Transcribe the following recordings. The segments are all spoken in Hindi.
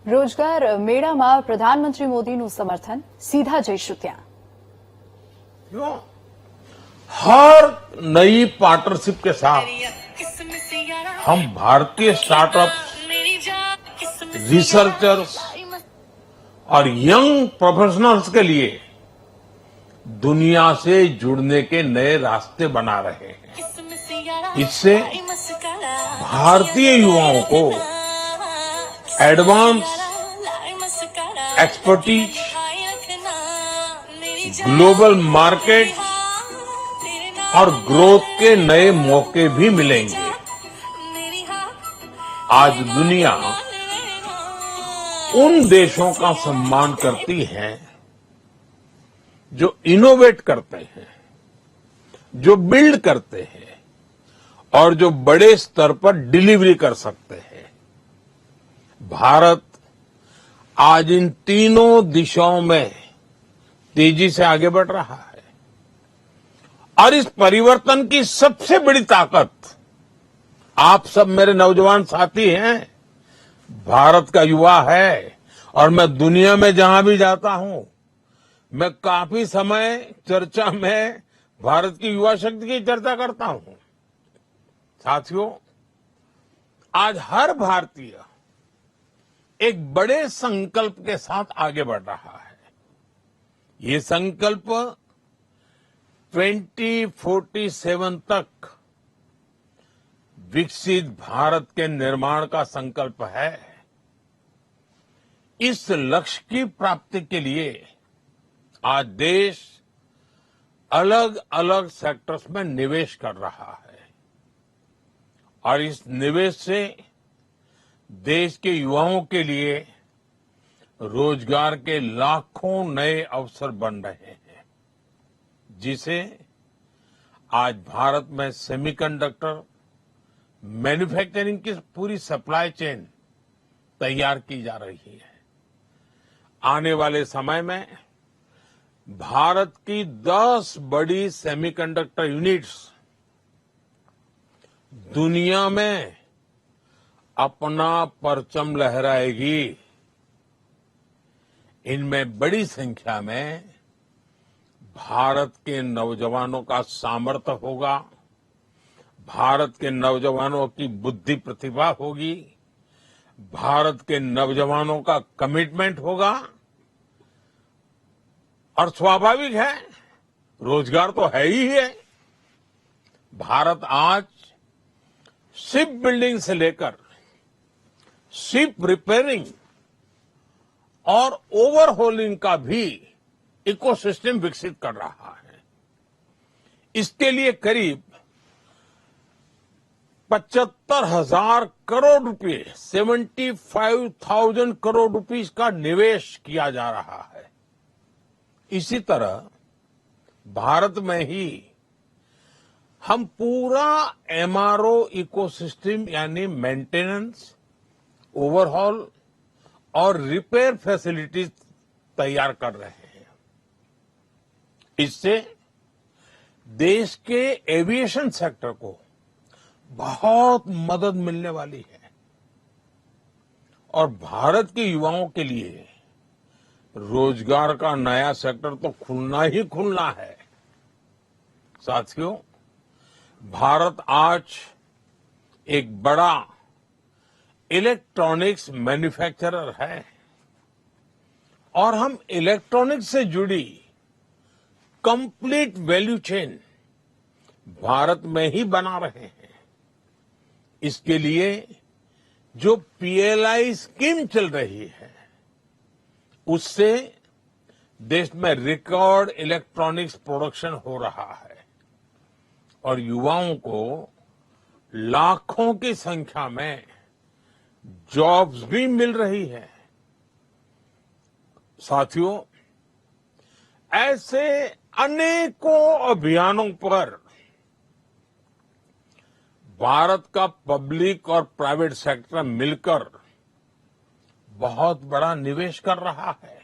રોજગાર મેળામાં પ્રધાનમંત્રી મોદીનું સમર્થન सीधा જઈશું ત્યાં। क्यों? हर नई पार्टनरशिप के साथ हम भारतीय स्टार्टअप, रिसर्चर्स और यंग प्रोफेशनल्स के लिए दुनिया से जुड़ने के नए रास्ते बना रहे हैं। इससे भारतीय युवाओं को एडवांस एक्सपर्टीज, ग्लोबल मार्केट और ग्रोथ के नए मौके भी मिलेंगे। आज दुनिया उन देशों का सम्मान करती है जो इनोवेट करते हैं, जो बिल्ड करते हैं और जो बड़े स्तर पर डिलीवरी कर सकते हैं। भारत आज इन तीनों दिशाओं में तेजी से आगे बढ़ रहा है और इस परिवर्तन की सबसे बड़ी ताकत आप सब मेरे नौजवान साथी हैं, भारत का युवा है। और मैं दुनिया में जहां भी जाता हूं, मैं काफी समय चर्चा में भारत की युवा शक्ति की चर्चा करता हूं। साथियों, आज हर भारतीय एक बड़े संकल्प के साथ आगे बढ़ रहा है। ये संकल्प 2047 तक विकसित भारत के निर्माण का संकल्प है। इस लक्ष्य की प्राप्ति के लिए आज देश अलग अलग सेक्टर्स में निवेश कर रहा है और इस निवेश से देश के युवाओं के लिए रोजगार के लाखों नए अवसर बन रहे हैं, जिसे आज भारत में सेमीकंडक्टर मैन्युफैक्चरिंग की पूरी सप्लाई चेन तैयार की जा रही है। आने वाले समय में भारत की 10 बड़ी सेमीकंडक्टर यूनिट्स दुनिया में अपना परचम लहराएगी। इनमें बड़ी संख्या में भारत के नौजवानों का सामर्थ्य होगा, भारत के नौजवानों की बुद्धि प्रतिभा होगी, भारत के नौजवानों का कमिटमेंट होगा और स्वाभाविक है, रोजगार तो है ही है। भारत आज शिप बिल्डिंग से लेकर शिप रिपेयरिंग और ओवरहोलिंग का भी इकोसिस्टम विकसित कर रहा है। इसके लिए करीब 75,000 करोड़ रुपए 75,000 करोड़ रुपीस का निवेश किया जा रहा है। इसी तरह भारत में ही हम पूरा एमआरओ इकोसिस्टम यानी मेंटेनेंस, ओवरहॉल और रिपेयर फैसिलिटीज तैयार कर रहे हैं। इससे देश के एविएशन सेक्टर को बहुत मदद मिलने वाली है और भारत के युवाओं के लिए रोजगार का नया सेक्टर तो खुलना ही खुलना है। साथियों, भारत आज एक बड़ा इलेक्ट्रॉनिक्स मैन्युफैक्चरर है और हम इलेक्ट्रॉनिक्स से जुड़ी कंप्लीट वैल्यू चेन भारत में ही बना रहे हैं। इसके लिए जो पीएलआई स्कीम चल रही है, उससे देश में रिकॉर्ड इलेक्ट्रॉनिक्स प्रोडक्शन हो रहा है और युवाओं को लाखों की संख्या में जॉब्स भी मिल रही है। साथियों, ऐसे अनेकों अभियानों पर भारत का पब्लिक और प्राइवेट सेक्टर मिलकर बहुत बड़ा निवेश कर रहा है।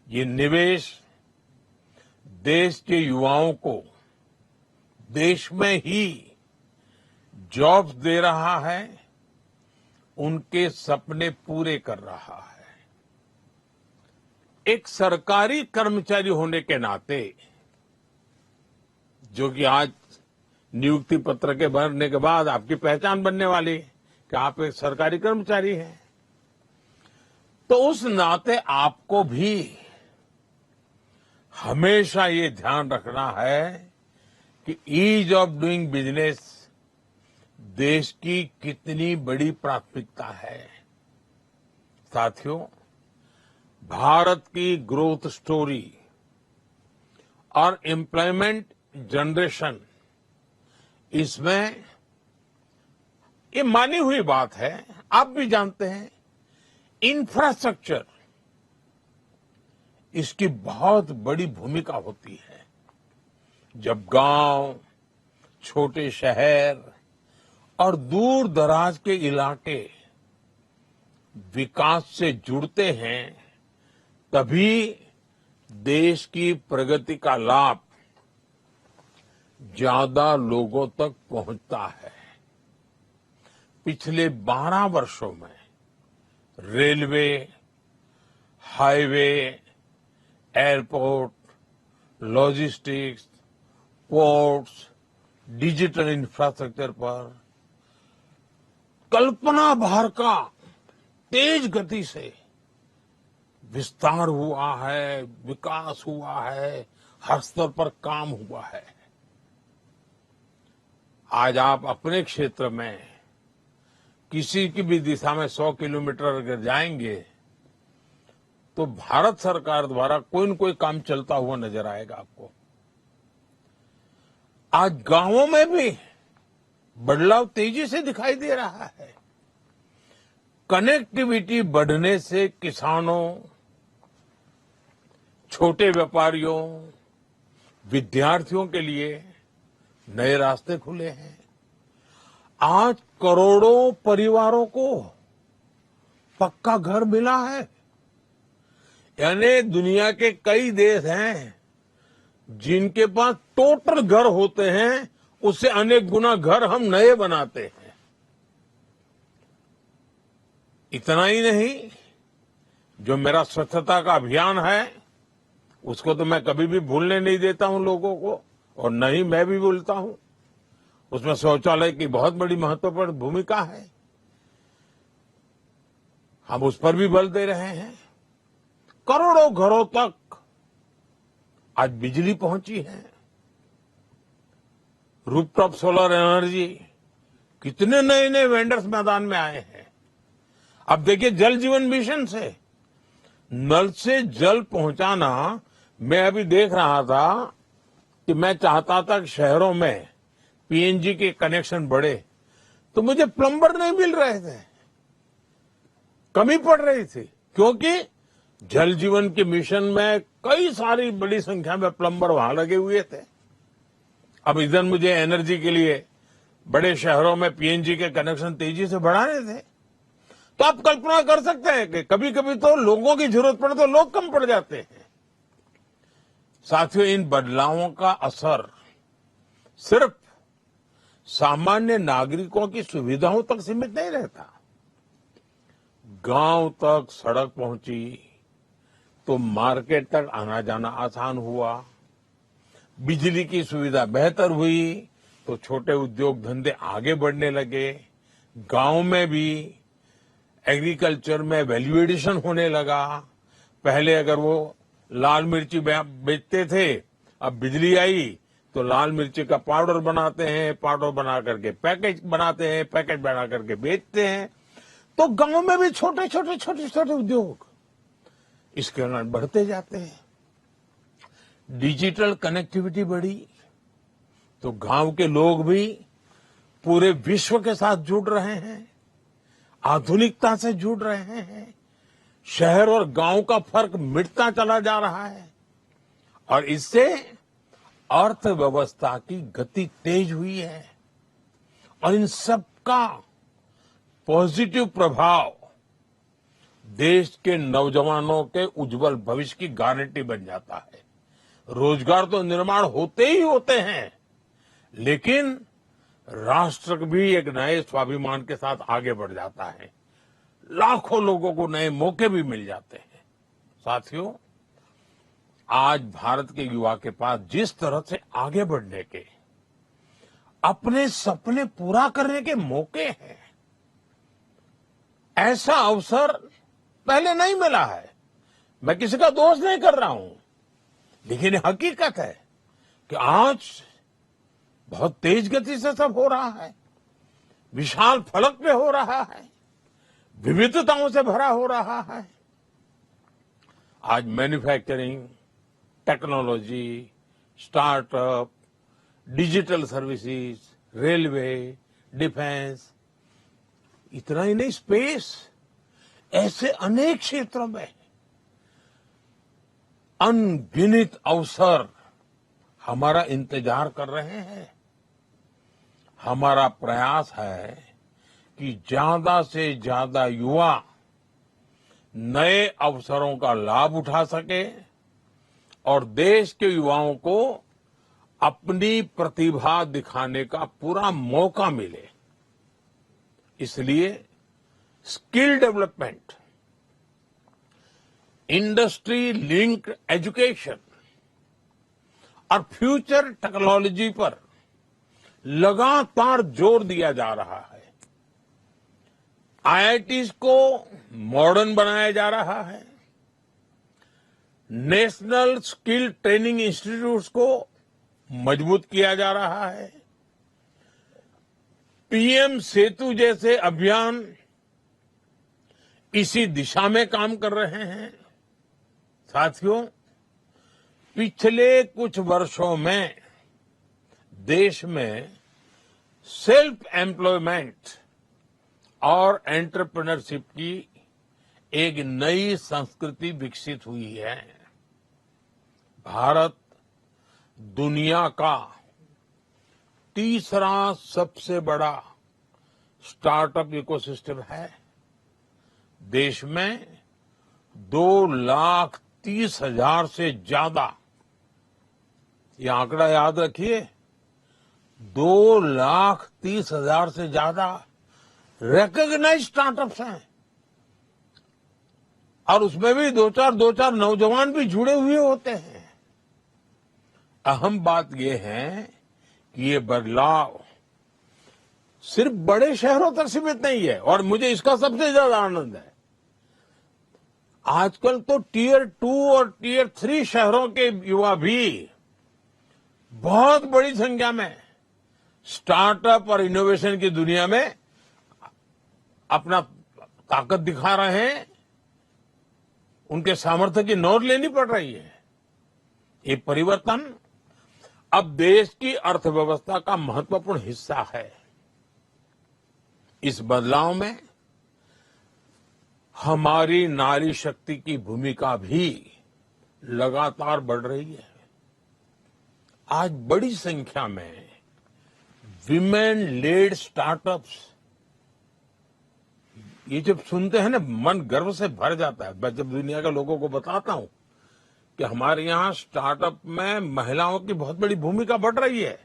ये निवेश देश के युवाओं को देश में ही जॉब्स दे रहा है, उनके सपने पूरे कर रहा है। एक सरकारी कर्मचारी होने के नाते, जो कि आज नियुक्ति पत्र के भरने के बाद आपकी पहचान बनने वाली कि आप एक सरकारी कर्मचारी हैं, तो उस नाते आपको भी हमेशा ये ध्यान रखना है कि ईज ऑफ डूइंग बिजनेस देश की कितनी बड़ी प्राथमिकता है। साथियों, भारत की ग्रोथ स्टोरी और एम्प्लॉयमेंट जनरेशन, इसमें ये मानी हुई बात है, आप भी जानते हैं, इंफ्रास्ट्रक्चर इसकी बहुत बड़ी भूमिका होती है। जब गांव, छोटे शहर और दूर दराज के इलाके विकास से जुड़ते हैं, तभी देश की प्रगति का लाभ ज्यादा लोगों तक पहुंचता है। पिछले 12 वर्षों में railway, highway, airport, logistics, ports, digital infrastructure पर कल्पना भर का तेज गति से विस्तार हुआ है, विकास हुआ है, हर स्तर पर काम हुआ है। आज आप अपने क्षेत्र में किसी की भी दिशा में 100 किलोमीटर अगर जाएंगे तो भारत सरकार द्वारा कोई न कोई काम चलता हुआ नजर आएगा आपको। आज गांवों में भी बदलाव तेजी से दिखाई दे रहा है। कनेक्टिविटी बढ़ने से किसानों, छोटे व्यापारियों, विद्यार्थियों के लिए नए रास्ते खुले हैं। आज करोड़ों परिवारों को पक्का घर मिला है। यानी दुनिया के कई देश हैं जिनके पास टोटल घर होते हैं, उससे अनेक गुना घर हम नए बनाते हैं। इतना ही नहीं, जो मेरा स्वच्छता का अभियान है उसको तो मैं कभी भी भूलने नहीं देता हूं लोगों को, और न ही मैं भी भूलता हूं। उसमें शौचालय की बहुत बड़ी महत्वपूर्ण भूमिका है। हम उस पर भी बल दे रहे हैं। करोड़ों घरों तक आज बिजली पहुंची है। रूफटॉप सोलर एनर्जी, कितने नए नए वेंडर्स मैदान में आए हैं। अब देखिए, जल जीवन मिशन से नल से जल पहुंचाना, मैं अभी देख रहा था कि मैं चाहता था कि शहरों में पीएनजी के कनेक्शन बढ़े, तो मुझे प्लम्बर नहीं मिल रहे थे, कमी पड़ रही थी, क्योंकि जल जीवन के मिशन में कई सारी बड़ी संख्या में प्लम्बर वहां लगे हुए थे। अब इधर मुझे एनर्जी के लिए बड़े शहरों में पीएनजी के कनेक्शन तेजी से बढ़ाने थे। तो आप कल्पना कर सकते हैं कि कभी कभी तो लोगों की जरूरत पड़े तो लोग कम पड़ जाते हैं। साथियों, इन बदलावों का असर सिर्फ सामान्य नागरिकों की सुविधाओं तक सीमित नहीं रहता। गांव तक सड़क पहुंची तो मार्केट तक आना जाना आसान हुआ। बिजली की सुविधा बेहतर हुई तो छोटे उद्योग धंधे आगे बढ़ने लगे। गांव में भी एग्रीकल्चर में वैल्यू एडिशन होने लगा। पहले अगर वो लाल मिर्ची बेचते थे, अब बिजली आई तो लाल मिर्ची का पाउडर बनाते हैं, पाउडर बना करके पैकेज बनाते हैं, पैकेज बना करके बेचते हैं। तो गांव में भी छोटे छोटे उद्योग इसके कारण बढ़ते जाते हैं। डिजिटल कनेक्टिविटी बढ़ी तो गांव के लोग भी पूरे विश्व के साथ जुड़ रहे हैं, आधुनिकता से जुड़ रहे हैं। शहर और गांव का फर्क मिटता चला जा रहा है और इससे अर्थव्यवस्था की गति तेज हुई है। और इन सब का पॉजिटिव प्रभाव देश के नौजवानों के उज्जवल भविष्य की गारंटी बन जाता है। रोजगार तो निर्माण होते ही होते हैं, लेकिन राष्ट्र भी एक नए स्वाभिमान के साथ आगे बढ़ जाता है। लाखों लोगों को नए मौके भी मिल जाते हैं। साथियों, आज भारत के युवा के पास जिस तरह से आगे बढ़ने के, अपने सपने पूरा करने के मौके हैं, ऐसा अवसर पहले नहीं मिला है। मैं किसी का दोष नहीं कर रहा हूं, लेकिन ये हकीकत है कि आज बहुत तेज गति से सब हो रहा है, विशाल फलक पे हो रहा है, विविधताओं से भरा हो रहा है। आज manufacturing, technology, startup, digital services, railway, defence, इतना ही नहीं, स्पेस, ऐसे अनेक क्षेत्रों में अनगिनत अवसर हमारा इंतजार कर रहे हैं। हमारा प्रयास है कि ज्यादा से ज्यादा युवा नए अवसरों का लाभ उठा सके और देश के युवाओं को अपनी प्रतिभा दिखाने का पूरा मौका मिले। इसलिए skill development, industry linked education और फ्यूचर टेक्नोलॉजी पर लगातार जोर दिया जा रहा है। आईआईटीज को मॉडर्न बनाया जा रहा है। नेशनल स्किल ट्रेनिंग इंस्टीट्यूट्स को मजबूत किया जा रहा है। पीएम सेतु जैसे अभियान इसी दिशा में काम कर रहे हैं। साथियों, पिछले कुछ वर्षों में देश में सेल्फ एम्प्लॉयमेंट और एंटरप्रेन्योरशिप की एक नई संस्कृति विकसित हुई है। भारत दुनिया का तीसरा सबसे बड़ा स्टार्टअप इकोसिस्टम है। देश में 2,30,000 से ज्यादा, ये आंकड़ा याद रखिए, 2,30,000 से ज्यादा रिकॉग्नाइज्ड स्टार्टअप्स हैं। और उसमें भी दो चार नौजवान भी जुड़े हुए होते हैं। अहम बात यह है कि ये बदलाव सिर्फ बड़े शहरों तक सीमित नहीं है, और मुझे इसका सबसे ज्यादा आनंद है। आजकल तो टियर 2 और टियर 3 शहरों के युवा भी बहुत बड़ी संख्या में स्टार्टअप और इनोवेशन की दुनिया में अपना ताकत दिखा रहे हैं। उनके सामर्थ्य की नोट लेनी पड़ रही है। ये परिवर्तन अब देश की अर्थव्यवस्था का महत्वपूर्ण हिस्सा है। इस बदलाव में हमारी नारी शक्ति की भूमिका भी लगातार बढ़ रही है। आज बड़ी संख्या में विमेन लेड स्टार्टअप्स, ये जब सुनते हैं ना, मन गर्व से भर जाता है। मैं जब दुनिया के लोगों को बताता हूं कि हमारे यहां स्टार्टअप में महिलाओं की बहुत बड़ी भूमिका बढ़ रही है,